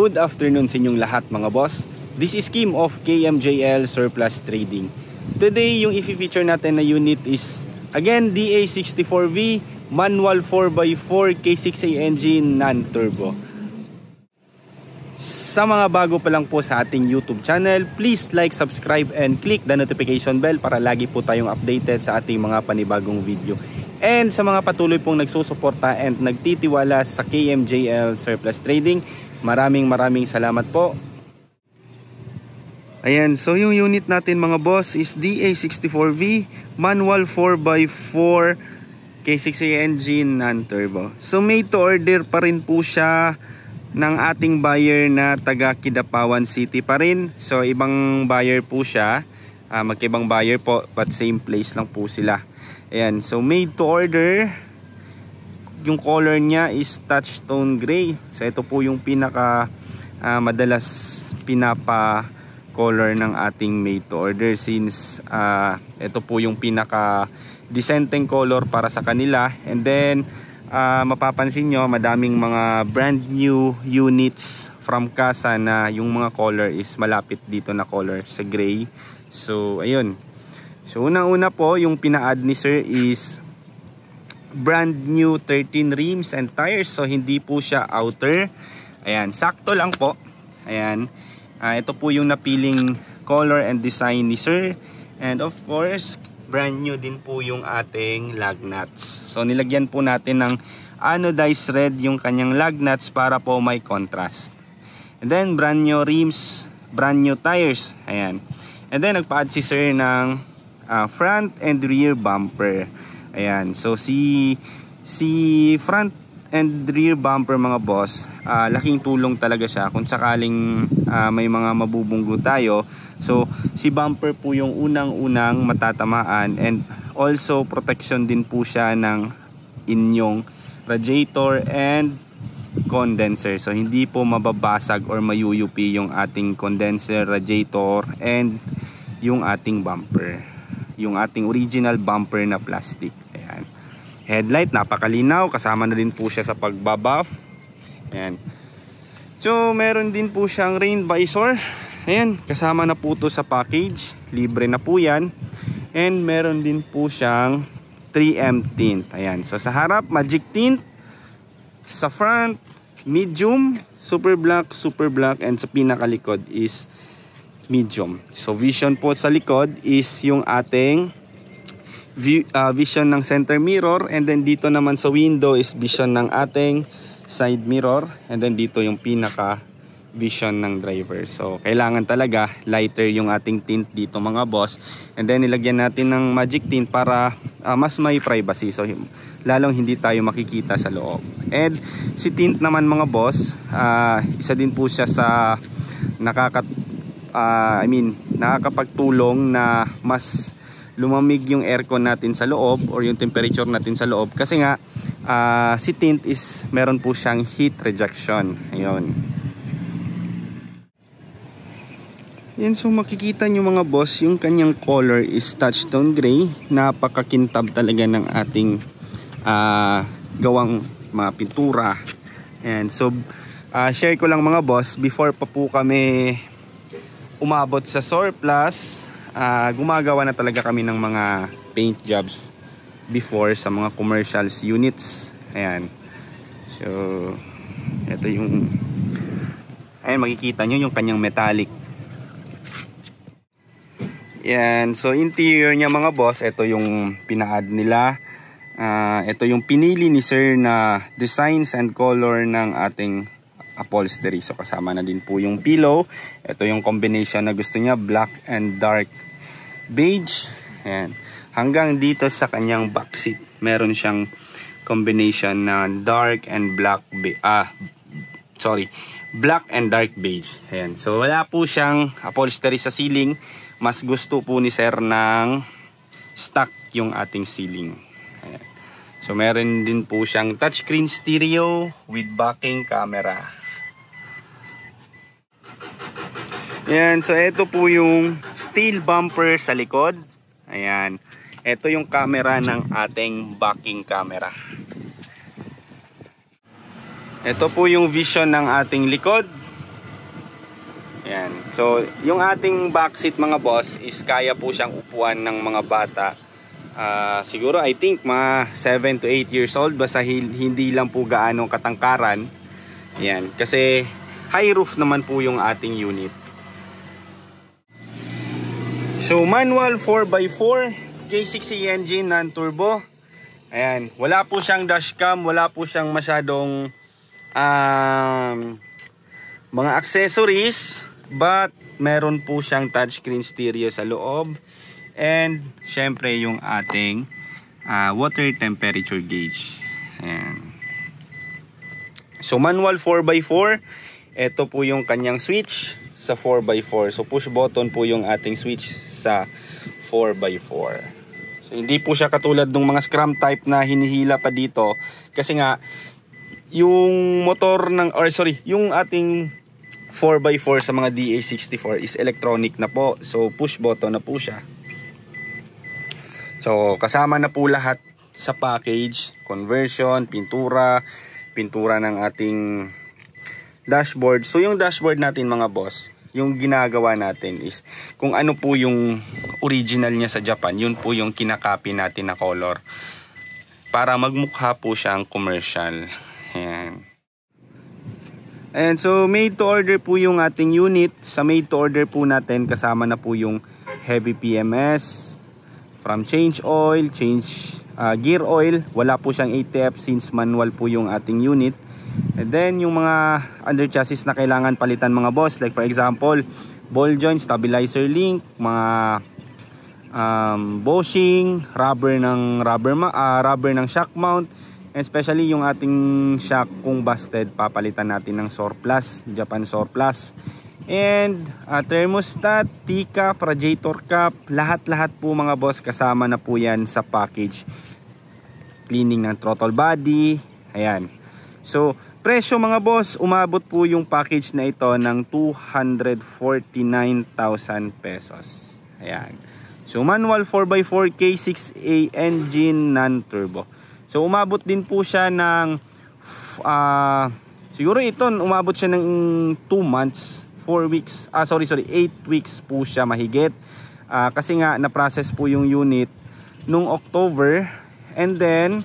Good afternoon sa inyong lahat mga boss. This is Kim of KMJL Surplus Trading. Today yung i-feature natin na unit is again DA64V manual 4x4 K6A engine non-turbo. Sa mga bago pa lang po sa ating YouTube channel, please like, subscribe and click the notification bell para lagi po tayong updated sa ating mga panibagong video. And sa mga patuloy pong nagsusuporta and nagtitiwala sa KMJL Surplus Trading, maraming salamat po. Ayan, so yung unit natin mga boss is DA64V manual 4x4 K6A engine non-turbo. So made to order pa rin po siya ng ating buyer na taga Kidapawan City pa rin. So ibang buyer po siya, magkaibang buyer po but same place lang po sila. Ayan, so made to order. Yung color niya is touch tone gray. So ito po yung pinaka madalas pinapa color ng ating made to order, since ito po yung pinaka dissenting color para sa kanila. And then mapapansin nyo madaming mga brand new units from Casa na yung mga color is malapit dito na color sa gray. So ayun. So unang-una po yung pina-add ni sir is brand new 13 rims and tires. So hindi po siya outer. Ayan, sakto lang po. Ayan. Ito po yung napiling color and design ni sir. And of course, brand new din po yung ating lug nuts. So nilagyan po natin ng anodized red yung kanyang lug nuts para po may contrast. And then brand new rims, brand new tires. Ayan. And then nagpa-add si sir ng front and rear bumper. Ayan. So si front and rear bumper mga boss, laking tulong talaga siya kung sakaling may mga mabubunggo tayo. So si bumper po yung unang-unang matatamaan, and also protection din po siya ng inyong radiator and condenser. So hindi po mababasag or mayuyupi yung ating condenser, radiator and yung ating bumper, yung ating original bumper na plastic. Ayan. Headlight napakalinaw, kasama na din po siya sa pagbabuff. Ayan. So meron din po siyang rain visor. Ayan, kasama na po to sa package, libre na po yan. And meron din po siyang 3M tint. Ayan. So sa harap magic tint, sa front medium, super black, and sa pinakalikod is medium. So vision po sa likod is yung ating vision ng center mirror, and then dito naman sa window is vision ng ating side mirror, and then dito yung pinaka vision ng driver. So kailangan talaga lighter yung ating tint dito mga boss, and then nilagyan natin ng magic tint para mas may privacy, so lalong hindi tayo makikita sa loob. And si tint naman mga boss, isa din po siya sa nakakapagtulong na mas lumamig yung aircon natin sa loob or yung temperature natin sa loob, kasi nga si tint is meron po siyang heat rejection. Ayun. Yan, so makikita nyo mga boss, yung kanyang color is touch tone gray. Napakakintab talaga ng ating gawang mga pintura. And so share ko lang mga boss, before pa po kami umabot sa surplus, gumagawa na talaga kami ng mga paint jobs before sa mga commercials units. Ayan. So ito yung, ayan, makikita nyo yung kanyang metallic. Yan, so interior niya mga boss, ito yung pina-add nila. Ito yung pinili ni sir na designs and color ng ating upholstery. So kasama na din po yung pillow. Ito yung combination na gusto niya, black and dark beige. Ayan. Hanggang dito sa kanyang back seat, meron siyang combination na dark and black black and dark beige. Ayan. So wala po siyang upholstery sa ceiling. Mas gusto po ni sir ng stock yung ating ceiling. Ayan. So meron din po siyang touchscreen stereo with backing camera. Ayan, so ito po yung steel bumper sa likod. Ayan. Ito yung camera ng ating backing camera. Ito po yung vision ng ating likod. Ayan. So, yung ating backseat mga boss is kaya po siyang upuan ng mga bata. Siguro I think mga 7 to 8 years old, basta hindi lang po gaano katangkaran. Ayan. Kasi high roof naman po yung ating unit. So, manual 4x4 K6 engine non-turbo. Ayan. Wala po siyang dashcam, wala po siyang masyadong mga accessories, but meron po siyang touchscreen stereo sa loob, and syempre yung ating water temperature gauge. Ayan. So manual 4x4, ito po yung kanyang switch sa 4x4. So push button po yung ating switch sa 4x4. So hindi po siya katulad ng mga Scram type na hinihila pa dito, kasi nga yung motor ng, yung ating 4x4 sa mga DA64 is electronic na po. So push button na po siya. So kasama na po lahat sa package, conversion, pintura ng ating dashboard. So yung dashboard natin mga boss, yung ginagawa natin is kung ano po yung original niya sa Japan, yun po yung kinakopy natin na color para magmukha po siyang commercial. Ayan. And so made to order po yung ating unit. Sa made to order po natin, kasama na po yung heavy PMS, from change oil, change gear oil. Wala po siyang ATF since manual po yung ating unit. And then yung mga under chassis na kailangan palitan mga boss, like for example ball joint, stabilizer link, mga bushing, rubber ng shock mount. Especially yung ating shock kung busted, papalitan natin ng Surplus, Japan Surplus. And thermostat, T-cap, radiator cap, lahat-lahat po mga boss kasama na po yan sa package. Cleaning ng throttle body, ayan. So presyo mga boss, umabot po yung package na ito ng 249,000 pesos. Ayan. So manual 4x4 K6A engine non-turbo. So umabot din po siya ng siguro ito umabot siya ng 2 months, 4 weeks, 8 weeks po siya mahigit. Kasi nga na-process po yung unit nung October, and then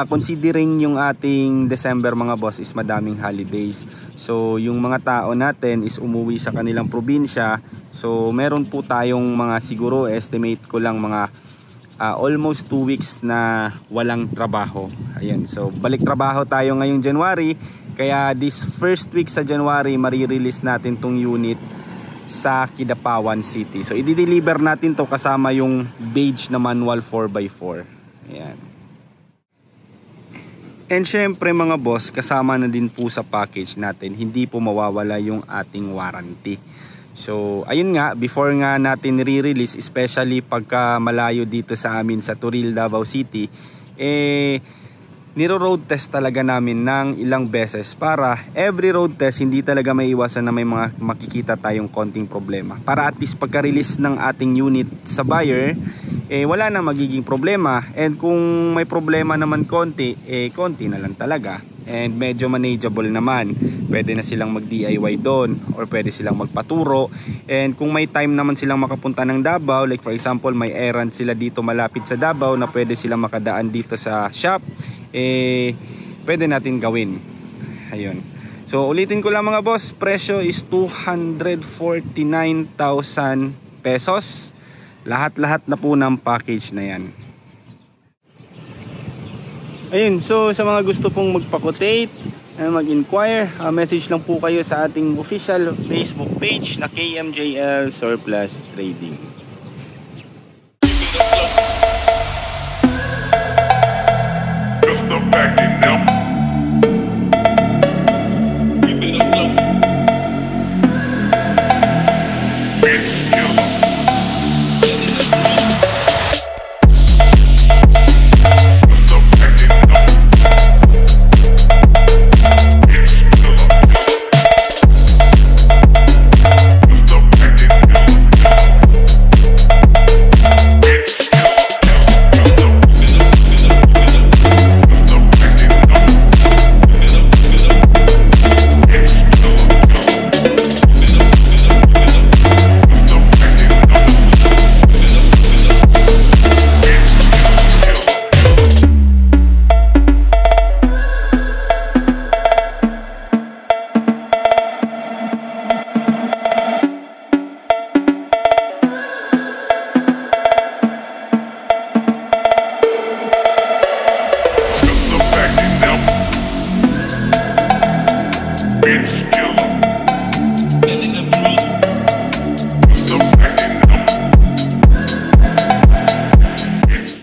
considering yung ating December mga boss is madaming holidays. So yung mga tao natin is umuwi sa kanilang probinsya. So meron po tayong mga, siguro estimate ko lang mga almost 2 weeks na walang trabaho. Ayan, so balik trabaho tayo ngayong January. Kaya this first week sa January, marirelease natin tong unit sa Kidapawan City. So i-deliver natin to kasama yung beige na manual 4x4. Ayan. And syempre mga boss, kasama na din po sa package natin, hindi po mawawala yung ating warranty. So ayun nga, before nga natin re-release, especially pagka malayo dito sa amin sa Turil, Davao City, niro-road test talaga namin ng ilang beses para every road test hindi talaga may iwasan na may mga makikita tayong konting problema. Para at least pagka-release ng ating unit sa buyer, wala na magiging problema. And kung may problema naman konti, konti na lang talaga. And medyo manageable naman. Pwede na silang mag-DIY doon, or pwede silang magpaturo. And kung may time naman silang makapunta ng Davao, like for example may errand sila dito malapit sa Davao na pwede silang makadaan dito sa shop, pwede natin gawin. Ayun. So ulitin ko lang mga boss, presyo is 249,000 pesos. Lahat-lahat na po ng package na yan. Ayun, so sa mga gusto pong magpa-quotate, mag-inquire, message lang po kayo sa ating official Facebook page na KMJL Surplus Trading.